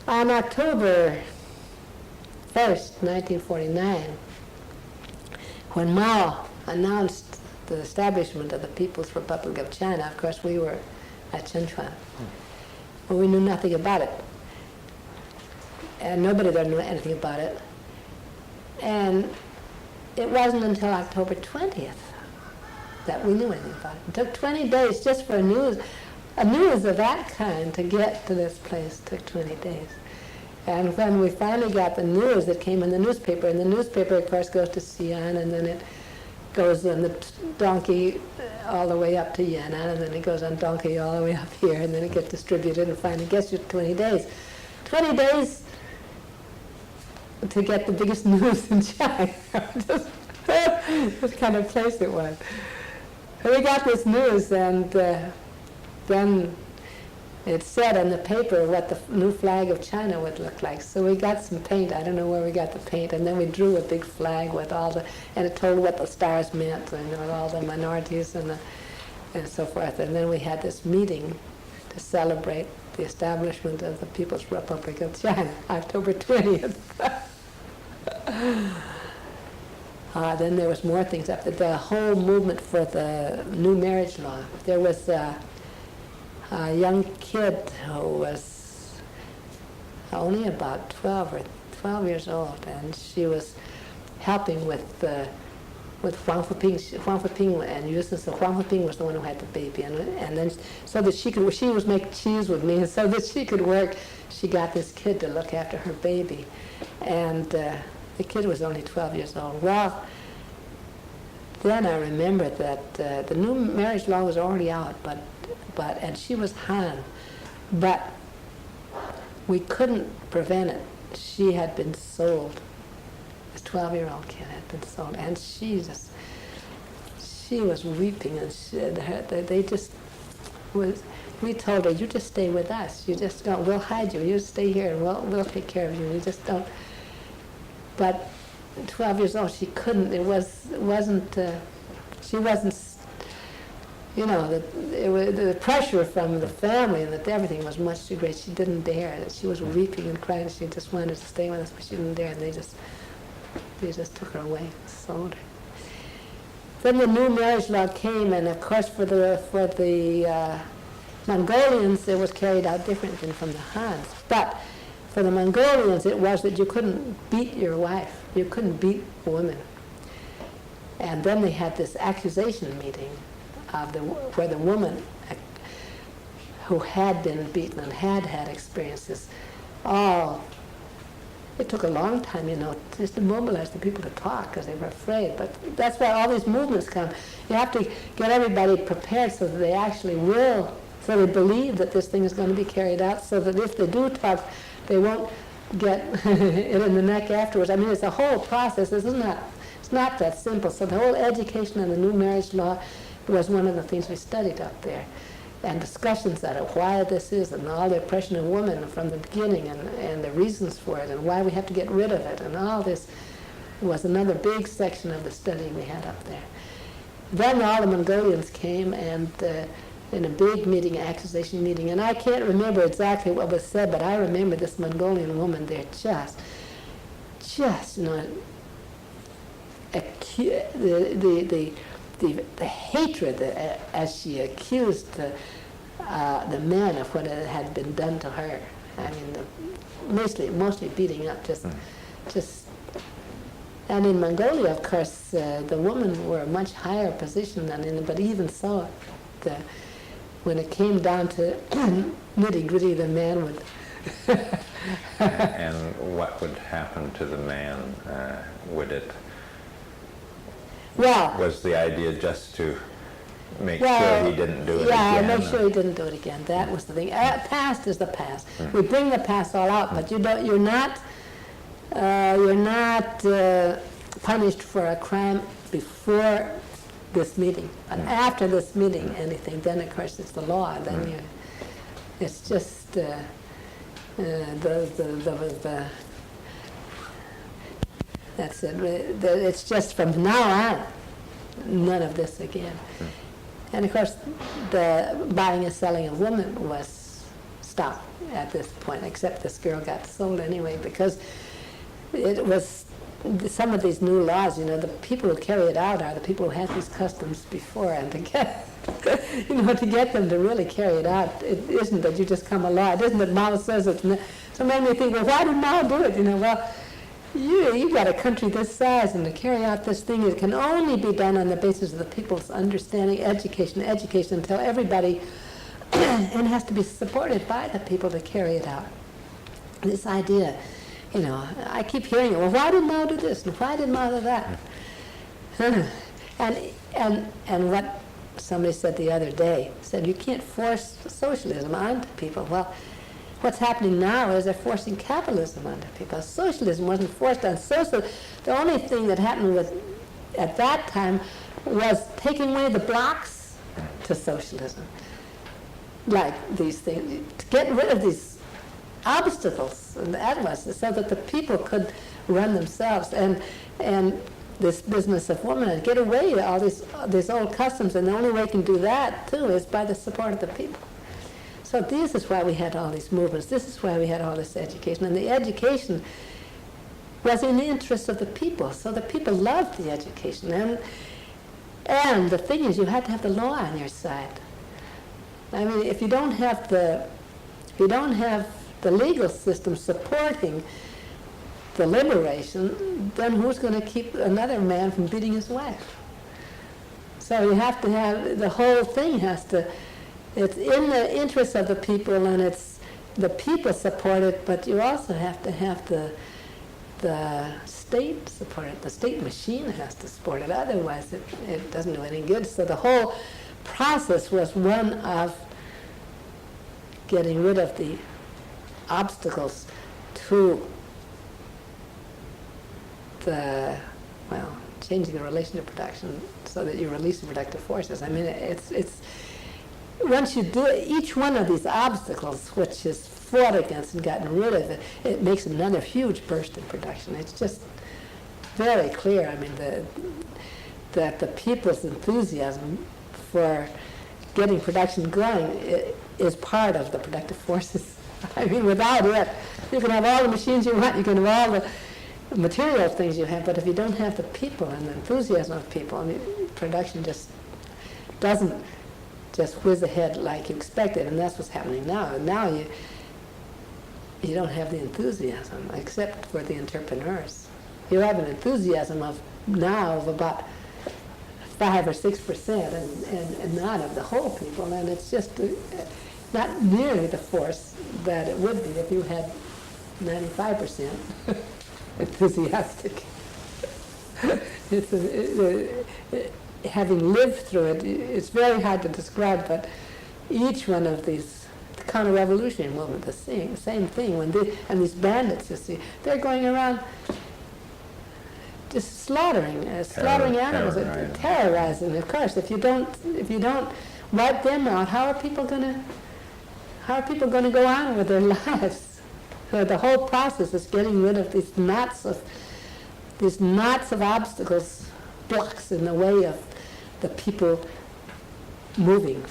On October 1st, 1949, when Mao announced the establishment of the People's Republic of China, of course we were at Chenchuan. Well, we knew nothing about it. And nobody there knew anything about it. And it wasn't until October 20th that we knew anything about it. It took 20 days just for a news of that kind to get to this place. It took 20 days. And when we finally got the news, it came in the newspaper, and the newspaper, of course, goes to Xi'an, and then it goes on the donkey all the way up to Yan'an, and then it goes on donkey all the way up here, and then it gets distributed, and finally gets you 20 days. 20 days to get the biggest news in China. Just what kind of place it was. And we got this news, and then it said on the paper what the new flag of China would look like. So we got some paint. I don't know where we got the paint, and then we drew a big flag with all the, and it told what the stars meant, and all the minorities and so forth. And then we had this meeting to celebrate the establishment of the People's Republic of China, October 20th. Then there was more things after the whole movement for the new marriage law. There was a young kid who was only about 12 years old, and she was helping with Huang Fuping and Yusen. So Huang Fuping was the one who had the baby, and then so that she was making cheese with me, and so that she could work, she got this kid to look after her baby, and the kid was only 12 years old. Well, then I remembered that the new marriage law was already out, and she was Han, but we couldn't prevent it. She had been sold. This 12-year-old kid had been sold, and she was weeping, and we told her, you just stay with us. You just don't. We'll hide you. You stay here, and we'll take care of you. You just don't. But 12 years old, she couldn't. She wasn't. You know, the pressure from the family and that everything was much too great. She didn't dare. She was weeping and crying. She just wanted to stay with us, but she didn't dare. And they just took her away, sold her. Then the new marriage law came, and of course for the Mongolians it was carried out different than from the Hans. But for the Mongolians it was that you couldn't beat your wife. You couldn't beat a woman. And then they had this accusation meeting where the woman who had been beaten and had experiences, it took a long time, just to mobilize the people to talk because they were afraid. But that's why all these movements come. You have to get everybody prepared so that they actually will, so they believe that this thing is going to be carried out, so that if they do talk, they won't get it in the neck afterwards. I mean, it's a whole process. It's not that simple. So the whole education on the new marriage law was one of the things we studied up there, and discussions on it, why this is, and all the oppression of women from the beginning, and the reasons for it, and why we have to get rid of it, and all this was another big section of the study we had up there. Then all the Mongolians came, and in a big meeting, accusation meeting, and I can't remember exactly what was said, but I remember this Mongolian woman there just the hatred as she accused the men of what had been done to her. I mean, mostly beating up, just. And in Mongolia, of course, the women were a much higher position than but even so, when it came down to nitty-gritty, the man would. And what would happen to the man? Was the idea just to make sure he didn't do it again? Yeah, make sure he didn't do it again. That was the thing. Past is the past. We bring the past all out, but you're not punished for a crime before this meeting. And after this meeting, anything, then of course it's the law. Then it's just that's it. It's just from now on, none of this again. And of course, the buying and selling of women was stop at this point, except this girl got sold anyway, because it was some of these new laws, the people who carry it out are the people who had these customs before, and to get, to get them to really carry it out, it isn't that you just come along, it isn't that Mao says it. So it made me think, well, why did Mao do it? Well, you've got a country this size, and to carry out this thing, it can only be done on the basis of the people's understanding, education, until everybody, and it has to be supported by the people to carry it out. This idea, I keep hearing it, well, why did Mao do this, and why did Mao do that? And what somebody said the other day, said you can't force socialism onto people. Well, what's happening now is they're forcing capitalism onto people. Socialism wasn't forced on social. The only thing that happened at that time was taking away the blocks to socialism, like these things, to get rid of these obstacles, and that was so that the people could run themselves, and this business of woman, get away all these old customs, and the only way you can do that too is by the support of the people. So this is why we had all these movements. This is why we had all this education, and the education was in the interest of the people. So the people loved the education, and the thing is, you had to have the law on your side. I mean, if you don't have the legal system supporting the liberation, then who's going to keep another man from beating his wife? So you have to have, the whole thing has to, it's in the interest of the people, and it's the people support it, but you also have to have the state support it. The state machine has to support it, otherwise it doesn't do any good. So the whole process was one of getting rid of the obstacles to changing the relation to production so that you release the productive forces. I mean, it's once you do each one of these obstacles, which is fought against and gotten rid of, it makes another huge burst in production. It's just very clear. I mean, that the people's enthusiasm for getting production going is part of the productive forces. I mean, without it, you can have all the machines you want, you can have all the material things you have, but if you don't have the people and the enthusiasm of people, I mean, production just doesn't just whiz ahead like you expected, and that's what's happening now. Now you don't have the enthusiasm, except for the entrepreneurs. You have an enthusiasm of about 5 or 6%, and not of the whole people, and it's just not nearly the force that it would be if you had 95% enthusiastic. Having lived through it, it's very hard to describe, but each one of these, the counter-revolutionary movement, the same thing. And these bandits, you see, they're going around just slaughtering animals, terrorizing. Of course, if you don't wipe them out, how are people going to go on with their lives? So the whole process is getting rid of these knots of obstacles, blocks in the way of the people moving.